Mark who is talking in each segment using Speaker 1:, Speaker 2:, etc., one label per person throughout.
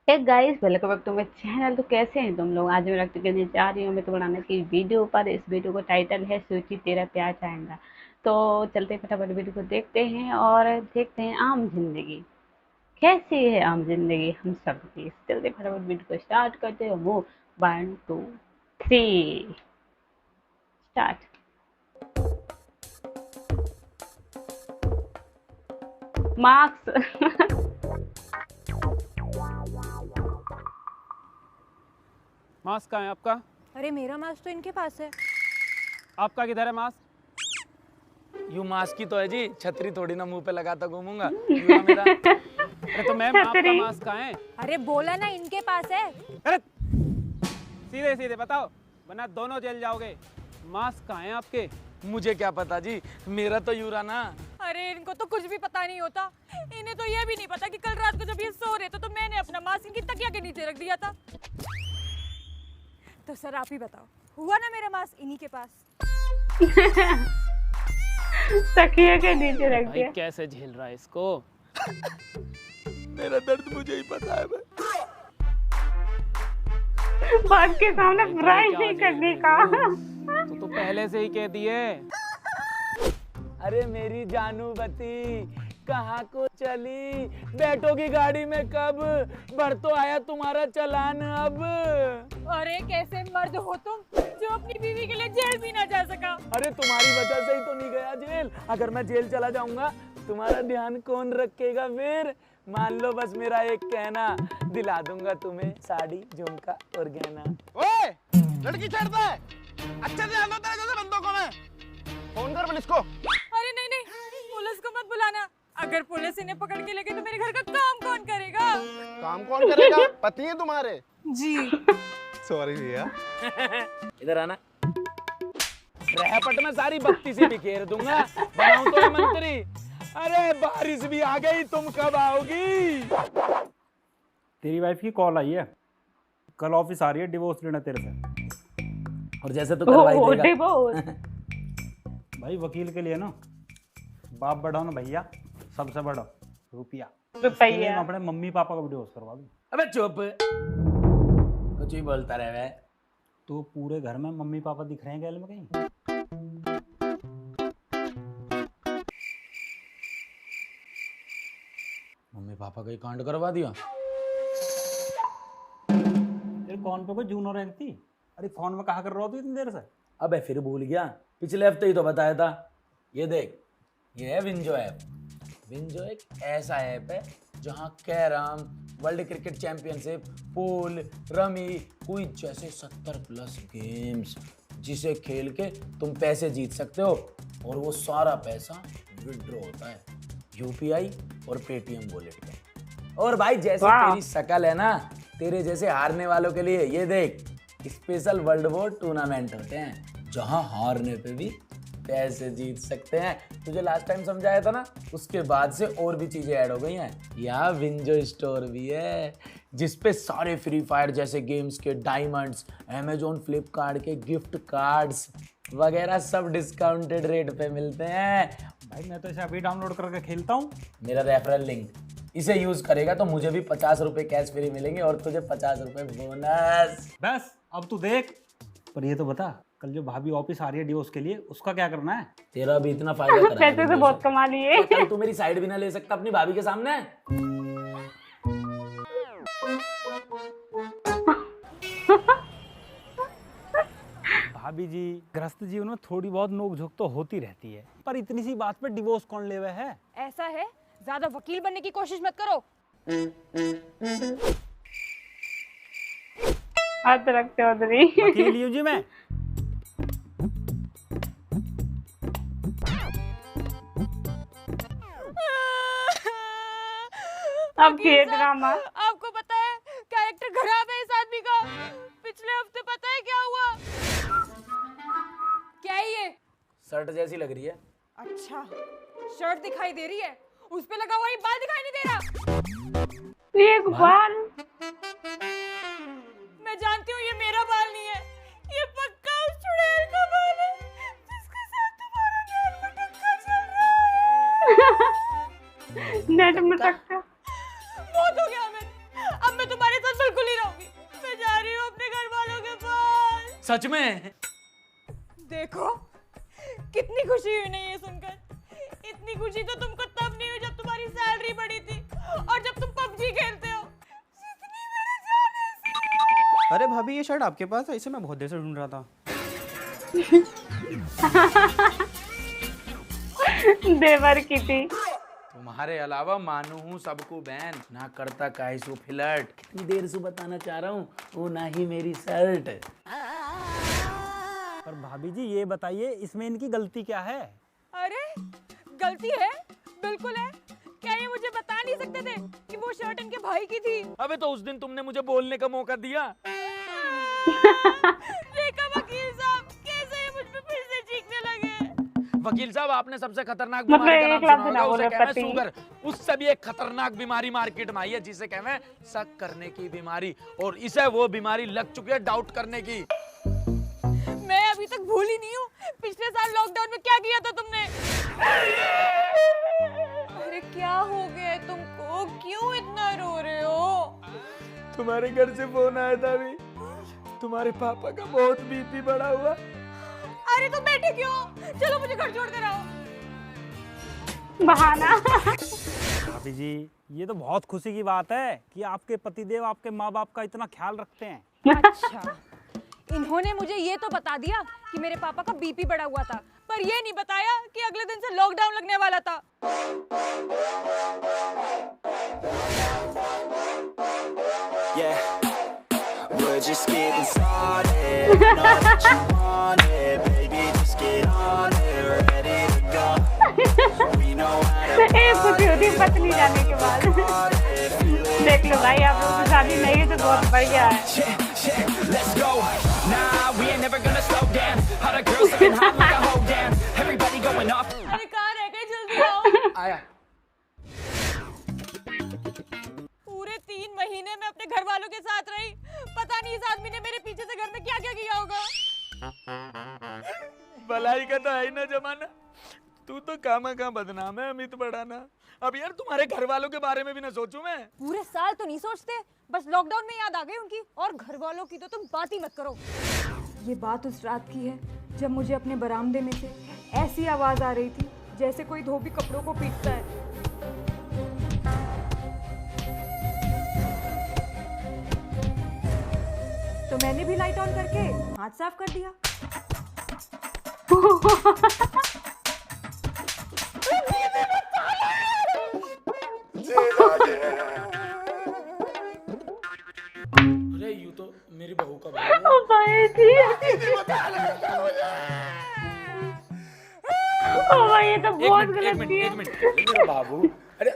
Speaker 1: Hey guys, welcome back to my channel. तो कैसे हैं तुम लोग? आज मैं रक्त करने जा रही हूँ मैं तो बनाने की वीडियो पर। इस वीडियो का टाइटल है सूची तेरा प्यार चाहेगा। तो चलते हैं फटाफट वीडियो को देखते हैं और देखते हैं आम जिंदगी कैसी है। आम जिंदगी हम सब की। चलते फटाफट वीडियो को स्टार्ट करते हैं। वो 1 2 3 स्टार्ट। मार्क्स।
Speaker 2: मास्क कहाँ है आपका?
Speaker 3: अरे मेरा मास्क तो इनके पास है।
Speaker 2: आपका किधर है मास्क?
Speaker 4: यू मास्क ही तो है जी, छतरी थोड़ी ना मुंह पे लगाता घूमूंगा। यू रहा मेरा।
Speaker 2: अरे तो मैम आपका
Speaker 1: छतरी।
Speaker 2: मास्क कहाँ है?
Speaker 3: अरे बोला ना इनके पास है।
Speaker 2: अरे सीधे सीधे बताओ, वरना दोनों जेल जाओगे। मास्क कहाँ है आपके?
Speaker 4: मुझे क्या पता जी, मेरा तो यू रहा ना।
Speaker 3: अरे इनको तो कुछ भी पता नहीं होता। इन्हें तो ये भी नहीं पता कि कल रात को जब ये सो रहे थे तो मैंने अपना मास्क इनकी तकिया के नीचे रख दिया था। तो सर आप ही बताओ, हुआ ना मेरा मास्क इन्हीं के पास?
Speaker 1: तकिए के नीचे रख
Speaker 2: भाई
Speaker 1: दिया।
Speaker 2: कैसे झेल रहा है इसको?
Speaker 4: मेरा दर्द मुझे ही पता है।
Speaker 1: बात के सामने
Speaker 2: भाई
Speaker 1: बुराई
Speaker 2: क्या
Speaker 1: नहीं
Speaker 2: झेल
Speaker 1: करने
Speaker 2: रही
Speaker 1: का।
Speaker 2: हो? तो पहले से ही कह दिए।
Speaker 4: अरे मेरी जानू बती, कहाँ को चली? बैठोगी गाड़ी में कब? बढ़ तो आया तुम्हारा चालान अब।
Speaker 3: अरे कैसे मर्द हो तुम जो अपनी बीवी के लिए जेल भी ना जा सका।
Speaker 4: अरे तुम्हारी वजह से ही तो नहीं गया जेल। अगर मैं जेल चला जाऊंगा तुम्हारा ध्यान कौन रखेगा फिर? मान लो बस मेरा एक कहना, दिला दूंगा तुम्हें साड़ी झुमका और गहना।
Speaker 5: ओए, लड़की छेड़ता है। अच्छे से ध्यान दो तेरे जैसे बंदों को। मैं फोन कर पुलिस को।
Speaker 3: अरे नहीं नहीं, पुलिस को मत बुलाना। अगर पुलिस इन्हें पकड़ के लेके तो मेरे घर का काम कौन करेगा?
Speaker 5: काम कौन करेगा? पति है तुम्हारे।
Speaker 3: जी।
Speaker 5: सॉरी भैया।
Speaker 4: इधर आना। रहपट में सारी बत्ती से बिखेर दूंगा, बनाऊं तो मंत्री। अरे बारिश भी आ गई, तुम कब आओगी?
Speaker 6: तेरी वाइफ की कॉल आई है, कल ऑफिस आ रही है डिवोर्स लेना तेरे से।
Speaker 4: और जैसे तो करवाई देगा।
Speaker 1: डिवोर्स।
Speaker 6: भाई वकील के लिए ना बाप बढ़ाओ ना भैया, सबसे बड़ा रुपया।
Speaker 1: रुपया।
Speaker 6: उसके लिए मैं अपने मम्मी पापा का भी डिवोर्स करवा दूं।
Speaker 4: अबे चुप, कुछ ही बोलता रहे वे।
Speaker 6: तो पूरे घर में मम्मी पापा दिख रहे हैं गैल में कहीं?
Speaker 4: मम्मी पापा का ही कांड करवा दिया।
Speaker 6: तेरे कौन पे कोई जून और थी? अरे फोन में कहा कर रहा होती इतनी देर से?
Speaker 4: अबे फिर भूल गया, पिछले हफ्ते ही तो बताया था। ये देख, ये है विंजो ऐप। विंजो एक ऐसा ऐप है जहाँ carrom, world cricket championship, pool, rummy, quiz जैसे 70+ गेम्स, जिसे खेल के तुम पैसे जीत सकते हो। और वो सारा पैसा विड्रॉ होता है यूपीआई और पेटीएम वॉलेट में। और भाई जैसे तेरी शकल है ना, तेरे जैसे हारने वालों के लिए ये देख, स्पेशल वर्ल्ड वॉर टूर्नामेंट होते हैं जहां हारने पे भी पैसे जीत सकते हैं। तुझे लास्ट टाइम समझाया था ना, उसके बाद से और भी चीजें ऐड हो गई हैं। यहाँ विंजो स्टोर भी है जिसपे सारे फ्री फायर जैसे गेम्स के डायमंड्स, अमेजोन फ्लिपकार्ट के गिफ्ट कार्ड्स वगैरह सब डिस्काउंटेड रेट पे मिलते हैं।
Speaker 6: भाई मैं तो इसे अभी डाउनलोड करके खेलता हूँ।
Speaker 4: मेरा रेफरल लिंक, इसे यूज करेगा तो मुझे भी 50 रुपए कैश फ्री मिलेंगे और तुझे 50 रुपए बोनस।
Speaker 6: बस अब तू देख। पर ये तो बता, कल जो भाभी ऑफिस आ रही है डिवोर्स के लिए, उसका क्या करना है?
Speaker 4: तेरा भी इतना फायदा करा
Speaker 1: पैसे से बहुत कमा लिए।
Speaker 4: तो कल तू मेरी साइड भी ना ले सकता अपनी भाभी के सामने?
Speaker 6: भाभी जी, गृहस्थ जीवन में थोड़ी बहुत नोक-झोंक तो होती रहती है, पर इतनी सी बात पे डिवोर्स कौन ले हुआ है?
Speaker 3: ऐसा है, ज्यादा वकील बनने की कोशिश मत करो।
Speaker 1: हाथ रखते हो उधरी।
Speaker 6: वकील हूँ जी मैं।
Speaker 1: अब ये ड्रामा।
Speaker 3: आपको पता है कैरेक्टर खराब है इस आदमी का। पिछले हफ्ते पता है क्या हुआ? क्या है ये?
Speaker 4: शर्ट जैसी लग रही है।
Speaker 3: अच्छा, शर्ट दिखाई दे रही है, उस पे लगा हुआ ये बाल दिखाई नहीं दे रहा।
Speaker 1: ये बाल।
Speaker 3: मैं जानती हूँ ये मेरा बाल नहीं है, ये पक्का उस चुड़ैल का बाल है जिसके साथ तुम्हारा नेल मटक्का चल रहा है।
Speaker 1: नेट में टक्का।
Speaker 3: बहुत हो गया अमित, अब मैं तुम्हारे साथ बिल्कुल नहीं रहूंगी। मैं जा रही हूँ अपने घर वालों के पास।
Speaker 4: सच में?
Speaker 3: देखो कितनी खुशी हुई नहीं ये सुनकर। इतनी खुशी तो तुमको तब नहीं हुई जब तुम्हारी सैलरी बढ़ी थी और जब तुम पबजी खेलते हो। जितनी मेरी जान है।
Speaker 2: अरे भाभी ये शर्ट आपके पास है, इसे मैं बहुत देर से ढूंढ रहा था।
Speaker 1: देवर की थी।
Speaker 4: तुम्हारे अलावा मानू हूँ सबको बैन ना करता काहे सो फ्लर्ट। कितनी देर से बताना चाह रहा हूँ, वो ना ही मेरी शर्ट।
Speaker 6: पर भाभी जी ये बताइए इसमें इनकी गलती क्या है?
Speaker 3: अरे गलती है, बिल्कुल है। क्या ये मुझे बता नहीं सकते थे कि वो शर्ट इनके भाई की थी?
Speaker 4: अबे तो उस दिन तुमने मुझे बोलने का मौका दिया।
Speaker 3: देखा वकील साहब कैसे ये मुझ पे फिर से चीखने लगे।
Speaker 4: वकील साहब आपने सबसे खतरनाक
Speaker 1: मतलब
Speaker 4: बीमारी का
Speaker 1: एक
Speaker 4: नाम
Speaker 1: लाख
Speaker 4: सुना
Speaker 1: देना
Speaker 4: होगा, उसे
Speaker 1: बोले
Speaker 4: कहते
Speaker 1: पति।
Speaker 4: हैं शुगर। उससे भी एक खतरनाक बीमारी मार्केट में आई है जिसे कहते हैं शक करने की बीमारी, और इसे वो बीमारी लग चुकी है डाउट करने की।
Speaker 3: मैं अभी तक भूल ही नहीं हूँ पिछले साल लॉकडाउन में क्या किया था तुमने। अरे क्या हो गया है तुमको, क्यों इतना रो रहे हो?
Speaker 4: तुम्हारे घर से फोन आया था अभी, तुम्हारे पापा का बहुत बीपी बढ़ा हुआ।
Speaker 3: अरे तुम बैठे क्यों? चलो मुझे घर छोड़ कर आओ।
Speaker 1: बहाना।
Speaker 6: भाभी जी ये तो बहुत खुशी की बात है कि आपके पतिदेव आपके माँ बाप का इतना ख्याल रखते हैं।
Speaker 3: अच्छा, इन्होंने मुझे ये तो बता दिया कि मेरे पापा का बीपी बढ़ा हुआ था, पर ये नहीं बताया कि अगले दिन से लॉकडाउन लगने वाला था।
Speaker 7: Yeah, we're just getting started. Know that you want it, baby. Just get on it, ready to go. We know how to
Speaker 1: एक खुशी होती है पत्नी जाने के बाद। देख लो भाई आप लोग की शादी नहीं है तो बहुत बढ़िया है।
Speaker 7: let's go. Nah, we ain't never gonna slow down. All the girls looking hot like a hold down. Everybody going off.
Speaker 3: अरे कहाँ रह गए, जल्दी आओ।
Speaker 4: आया।
Speaker 3: पूरे 3 महीने में अपने घर वालों के साथ रही, पता नहीं इस आदमी ने मेरे पीछे से घर में क्या क्या किया होगा।
Speaker 4: भलाई का तो है ही ना जमाना। तू तो कहाँ बदनाम है अमित बढ़ाना। अब यार तुम्हारे घर वालों के बारे में भी ना सोचूं मैं।
Speaker 3: पूरे साल तो नहीं सोचते, बस लॉकडाउन में याद आ गई उनकी, और घर वालों की तो तुम बात ही मत करो। ये बात उस रात की है जब मुझे अपने बरामदे में से ऐसी आवाज आ रही थी जैसे कोई धोबी कपड़ों को पीटता है। तो मैंने भी लाइट ऑन करके हाथ साफ कर दिया।
Speaker 4: अरे यू तो मेरी बहू का भाई है।
Speaker 1: ओ भाई जी। ओ भाई ये तो बहुत गलत किया।
Speaker 4: एक मिनट मेरा बाबू। अरे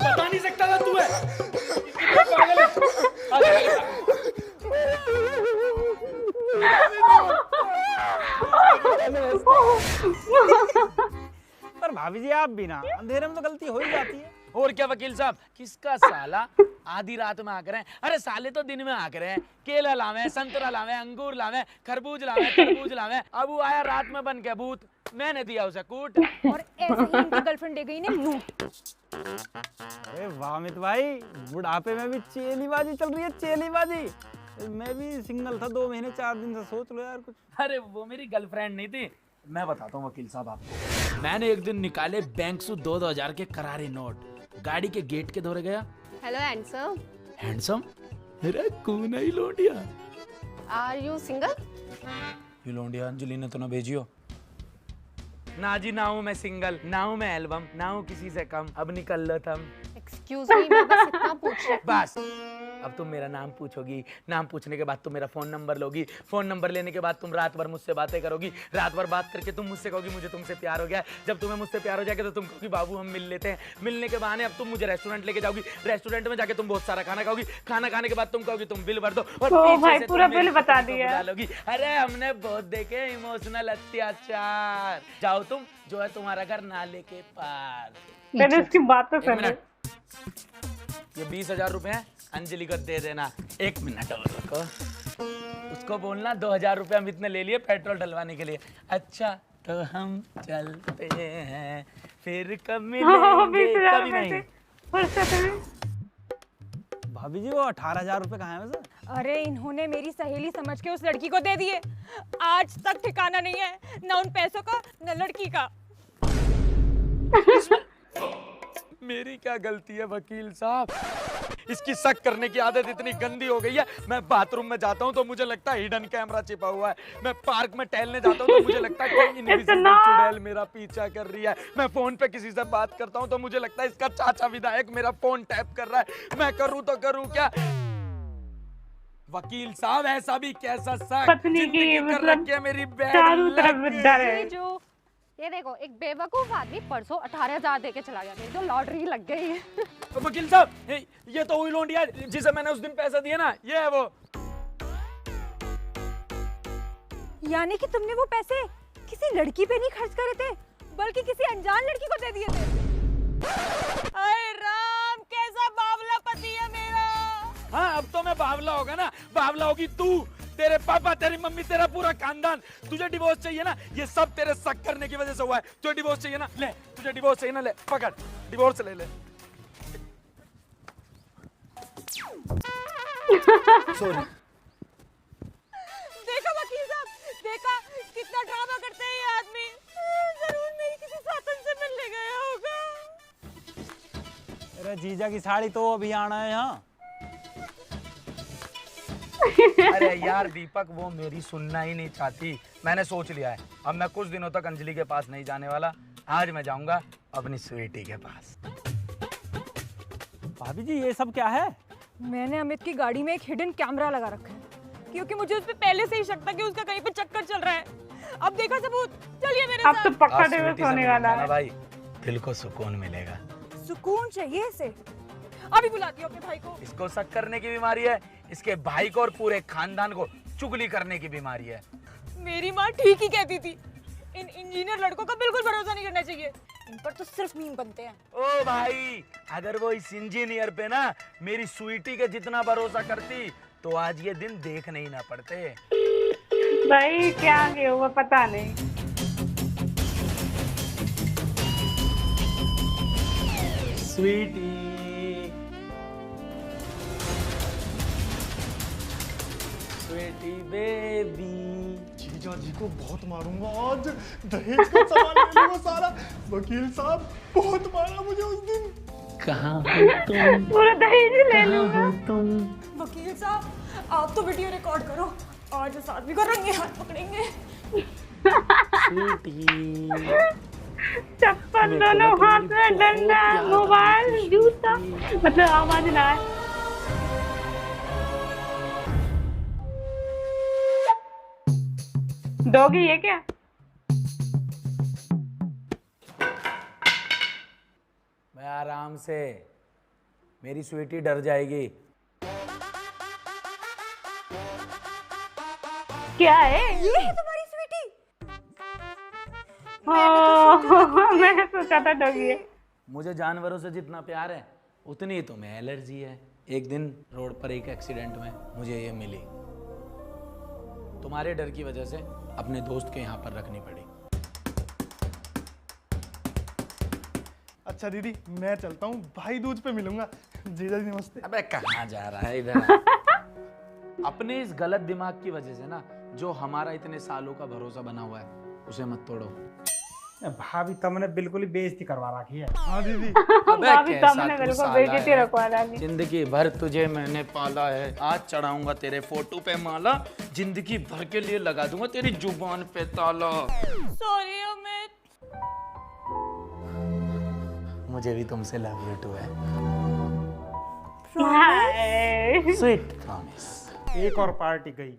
Speaker 4: बता नहीं सकता था तू है। इतना पागल है।
Speaker 6: पर भाभी जी आप भी ना, अंधेरे में तो गलती हो ही जाती है।
Speaker 4: और क्या वकील साहब, किसका साला आधी रात में आकर हैं? अरे साले तो दिन में आकर हैं। केला लावे, संतरा लावे, अंगूर लावे, खरबूज लावे, तरबूज लावे। अब वो आया रात में बन के भूत, मैंने दिया उसे कूट।
Speaker 3: और ऐसे ही इनकी गर्लफ्रेंड दे गई इन्हें लूट।
Speaker 6: अरे वाह अमित भाई, बुढ़ापे में भी चेलीबाजी चल रही है, चेलीबाजी। मैं भी सिंगल था 2 महीने 4 दिन से, सोच लो यार कुछ।
Speaker 4: अरे वो मेरी गर्लफ्रेंड नहीं थी। मैं बताता हूँ वकील साहब आपको। मैंने एक दिन निकाले बैंक से 2,000 के करारे नोट, गाड़ी के गेट के दौरे गया।
Speaker 8: Hello handsome,
Speaker 4: handsome? अरे कौन है ये लौंडिया?
Speaker 8: Are you single?
Speaker 4: ये लौंडिया अंजलि ने तो ना भेजियो। ना जी, ना हूँ मैं सिंगल, ना हूँ मैं एल्बम, ना हूँ किसी से कम। अब निकल लो तुम।
Speaker 8: एक्सक्यूज मी, मैं बस इतना पूछ रही।
Speaker 4: बस अब तुम मेरा नाम पूछोगी, नाम पूछने के बाद तुम मेरा फोन नंबर लोगी, फोन नंबर लेने के बाद तुम रात भर मुझसे बातें करोगी, रात भर बात करके तुम मुझसे कहोगी मुझे तुमसे प्यार हो गया है। जब तुम्हें मुझसे प्यार हो जाएगा तो तुम कहोगी बाबू हम मिल लेते हैं। मिलने के बहाने अब तुम मुझे रेस्टोरेंट लेके जाओगी, रेस्टोरेंट में जाके तुम बहुत सारा खाना खाओगी, खाना खाने के बाद तुम कहोगी तुम बिल भर दो, और
Speaker 1: ओ
Speaker 4: पीछे
Speaker 1: भाई
Speaker 4: से
Speaker 1: पूरा
Speaker 4: तुम मेरी
Speaker 1: बिल बता
Speaker 4: पत्नी को
Speaker 1: दिया।
Speaker 4: बुला लोगी। अरे हमने बहुत देखे इमोशनल अत्याचार। जाओ तुम, जो है तुम्हारा घर नाले के पार।
Speaker 1: पहले उसकी बात तो
Speaker 4: एक
Speaker 1: सुन।
Speaker 4: मिनट, ये 20,000 रुपए हैं, अंजलि को दे देना। 1 मिनट और रुको, उसको बोलना 2,000 रुपए अमित ने ले लिए पेट्रोल डलवाने के लिए। अच्छा तो हम चलते हैं, फिर कब मिलेंगे? कभी नहीं।
Speaker 1: फुर्सत में
Speaker 6: भाभी जी वो 18,000 रुपए कहाँ है वैसे?
Speaker 3: अरे इन्होंने मेरी सहेली समझ के उस लड़की को दे दिए। आज तक ठिकाना नहीं है ना उन पैसों का न लड़की का।
Speaker 4: मेरी क्या गलती है वकील साहब? इसकी शक करने की आदत इतनी गंदी हो गई है। मैं बाथरूम में जाता हूँ तो मुझे लगता है हिडन कैमरा छिपा हुआ है। मैं पार्क में टहलने जाता हूँ तो मुझे लगता है कोई इनविजिबल चुड़ैल मेरा पीछा कर रही है। मैं फोन पे किसी से बात करता हूँ तो मुझे लगता है इसका चाचा विधायक मेरा फोन टैप कर रहा है। मैं करूँ तो करूँ क्या? वकील साहब ऐसा भी कैसा शक?
Speaker 1: पत्नी की
Speaker 4: जिंदगी कर
Speaker 1: मतलब
Speaker 4: रखी है मेरी
Speaker 1: चारों
Speaker 4: बैड
Speaker 1: तरफ
Speaker 4: लक।
Speaker 1: डर है।
Speaker 8: जो ये देखो, एक बेवकूफ आदमी परसों 18,000 दे के चला गया, मेरी तो लॉटरी लग गई है।
Speaker 4: वकील साहब ये तो वही लौंडिया है जिसे मैंने उस दिन पैसा दिया ना, ये है वो।
Speaker 3: यानी कि तुमने वो पैसे किसी लड़की पे नहीं खर्च करे थे बल्कि किसी अनजान लड़की को दे दिए थे। अरे राम, कैसा बावला पति है मेरा।
Speaker 4: हाँ अब तो मैं बावला होगा ना, बावला होगी तू, तेरे पापा, तेरी मम्मी, तेरा पूरा खानदान। तुझे डिवोर्स चाहिए ना, ये सब तेरे शक करने की वजह से हुआ है। तुझे डिवोर्स चाहिए ना, ले। तुझे डिवोर्स चाहिए ना, ले पकड़, डिवोर्स ले ले। सॉरी।
Speaker 3: देखा वकील साहब, देखा कितना ड्रामा करते हैं ये आदमी। जरूर मेरी किसी साथन से मिलने गया होगा।
Speaker 6: अरे जीजा की साड़ी तो अभी आना है यहाँ।
Speaker 4: अरे यार दीपक, वो मेरी सुनना ही नहीं चाहती। मैंने सोच लिया है, अब मैं कुछ दिनों तक अंजलि के पास नहीं जाने वाला। आज मैं जाऊंगा अपनी स्वीटी के पास।
Speaker 6: भाभी जी ये सब क्या है?
Speaker 3: मैंने अमित की गाड़ी में एक हिडन कैमरा लगा रखा है क्योंकि मुझे उस पे पहले से ही शक था कि उसका कहीं पे चक्कर चल रहा है। अब देखा सबूत, चलिए मेरे
Speaker 1: अब तो
Speaker 3: साथ।
Speaker 1: पक्का डिवोर्स होने वाला है।
Speaker 4: भाई दिल को सुकून मिलेगा।
Speaker 3: सुकून चाहिए इसे। अभी बुलाती हूँ अपने भाई को।
Speaker 4: इसको शक करने की बीमारी है, इसके भाई को और पूरे खानदान को चुगली करने की बीमारी है।
Speaker 3: मेरी माँ ठीक ही कहती थी, इन इंजीनियर लड़कों का बिल्कुल भरोसा नहीं करना चाहिए, इन पर तो सिर्फ मीम बनते हैं।
Speaker 4: ओ भाई, अगर वो इस इंजीनियर पे ना मेरी स्वीटी के जितना भरोसा करती तो आज ये दिन देखने ही ना पड़ते।
Speaker 1: भाई क्या आगे होगा पता नहीं।
Speaker 4: स्वीटी, स्वीटी बेबी।
Speaker 5: जीजा जी को बहुत मारूंगा आज, दहेज का सामान ले लूंगा सारा। वकील साहब बहुत मारा मुझे उस दिन।
Speaker 4: कहाँ हो तुम?
Speaker 1: पूरा दहेज ले लूंगा।
Speaker 4: तुम
Speaker 3: वकील साहब, आप तो वीडियो रिकॉर्ड करो, आज उस आदमी को रंगे हाथ पकड़ेंगे।
Speaker 4: स्वीटी,
Speaker 1: चप्पल दोनों हाथ में, डंडा, मोबाइल, जूता, मतलब आवाज ना आए। डॉगी है क्या?
Speaker 4: मैं आराम से, मेरी स्वीटी डर जाएगी।
Speaker 1: क्या है?
Speaker 3: ये है तुम्हारी स्वीटी?
Speaker 1: मैंने सोचा था डॉगी है।
Speaker 4: मुझे जानवरों से जितना प्यार है उतनी ही तुम्हें एलर्जी है। एक दिन रोड पर एक एक्सीडेंट में मुझे ये मिली, तुम्हारे डर की वजह से अपने दोस्त के यहाँ पर रखनी पड़ी।
Speaker 5: अच्छा दीदी, मैं चलता हूँ, भाई दूज पे मिलूंगा। जीजा जी नमस्ते।
Speaker 4: अबे कहाँ जा रहा है इधर? अपने इस गलत दिमाग की वजह से ना जो हमारा इतने सालों का भरोसा बना हुआ है उसे मत तोड़ो।
Speaker 6: भाभी तुमने बिल्कुल ही बेइज्जती करवा रखी है।
Speaker 5: हाँ दीदी।
Speaker 4: अबे
Speaker 1: भाभी
Speaker 4: कैसा
Speaker 1: तुमने
Speaker 4: तू
Speaker 1: बिल्कुल
Speaker 4: साला
Speaker 1: बेइज्जती
Speaker 4: है।
Speaker 1: रखवा डाली।
Speaker 4: जिंदगी भर तुझे मैंने पाला है, आज चढ़ाऊंगा तेरे फोटो पे माला, जिंदगी भर के लिए लगा दूंगा तेरी जुबान पे ताला।
Speaker 3: सॉरी अमित।
Speaker 4: मुझे भी तुमसे लव यू टू है।
Speaker 1: हाय।
Speaker 4: Sweet promise.
Speaker 6: एक और पार्टी गई।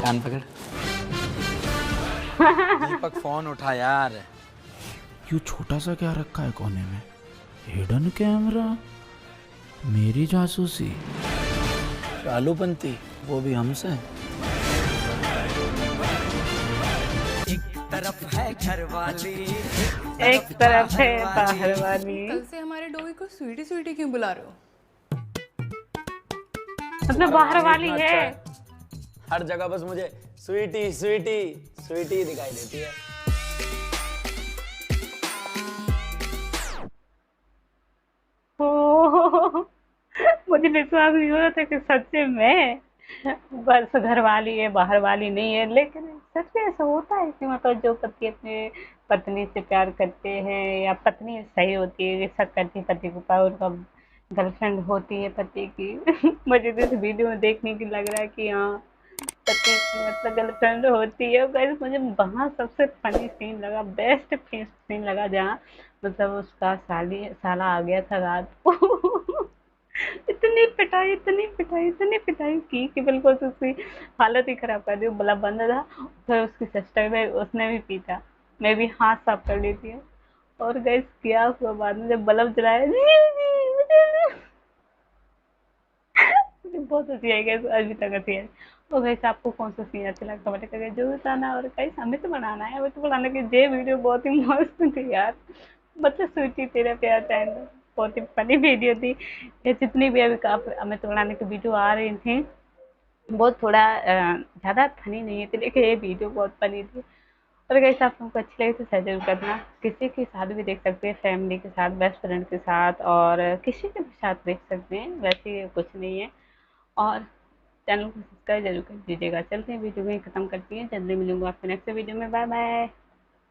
Speaker 4: कान पकड़। दीपक फोन उठा यार। क्यों छोटा सा क्या रखा है कोने में? हिडन कैमरा, मेरी जासूसी, चालूपंती, वो भी हमसे।
Speaker 7: एक तरफ है घर वाली,
Speaker 1: एक तरफ है बाहर वाली।
Speaker 9: कल से हमारे डॉगी को स्वीटी स्वीटी क्यों बुला रहे हो?
Speaker 1: मतलब बाहर वाली है।
Speaker 4: हर जगह बस मुझे स्वीटी स्वीटी स्वीटी दिखाई देती है।
Speaker 1: मुझे विश्वास नहीं हो रहा था कि सच्चे में बस घर वाली है, बाहर वाली नहीं है। लेकिन सच में ऐसा होता है कि मतलब जो पति अपने पत्नी से प्यार करते हैं, या पत्नी सही होती है, शक करती है पति के ऊपर, उनका गर्लफ्रेंड होती है पति की। मुझे तो इस वीडियो में देखने की लग रहा है कि हाँ, पति की मतलब गर्लफ्रेंड होती है। गाइस मुझे वहाँ सबसे फनी सीन लगा, बेस्ट सीन लगा, जहाँ मतलब उसका साला आ गया था रात को। इतनी पिटाई, इतनी पिटाई, इतनी पिटाई की कि बिल्कुल से उसकी हालत ही खराब कर दी। बल्ब बंद था, फिर उसकी सिस्टर में उसने भी पीता, मैं भी हाथ साफ कर लेती है। और गैस क्या हुआ बाद में जब बल्ब जलाया, मुझे बहुत हंसी आई गैस, अभी तक हंसी आई। और गैस आपको कौन सा सीन अच्छा लगा कमेंट करके जरूर बताना। और गैस हमें तो बनाना है, हमें तो बनाने की ये वीडियो बहुत ही मस्त थी यार, मतलब स्वीटी तेरा प्यार चैनल बहुत ही फनी वीडियो थी। ये जितनी भी अभी हमें तो बनाने की वीडियो आ रही थी, बहुत थोड़ा ज़्यादा फनी नहीं थी, लेकिन ये वीडियो बहुत फनी थी। और अगर आप हमको अच्छी लगे तो शेयर जरूर करना। किसी के साथ भी देख सकते हैं, फैमिली के साथ, बेस्ट फ्रेंड के साथ, और किसी के भी साथ देख सकते हैं, वैसे कुछ नहीं है। और चैनल को सब्सक्राइब जरूर कर दीजिएगा। चलते हैं वीडियो में ख़त्म करती हैं, जल्दी मिलूंगा आपके नेक्स्ट वीडियो में। Bye bye.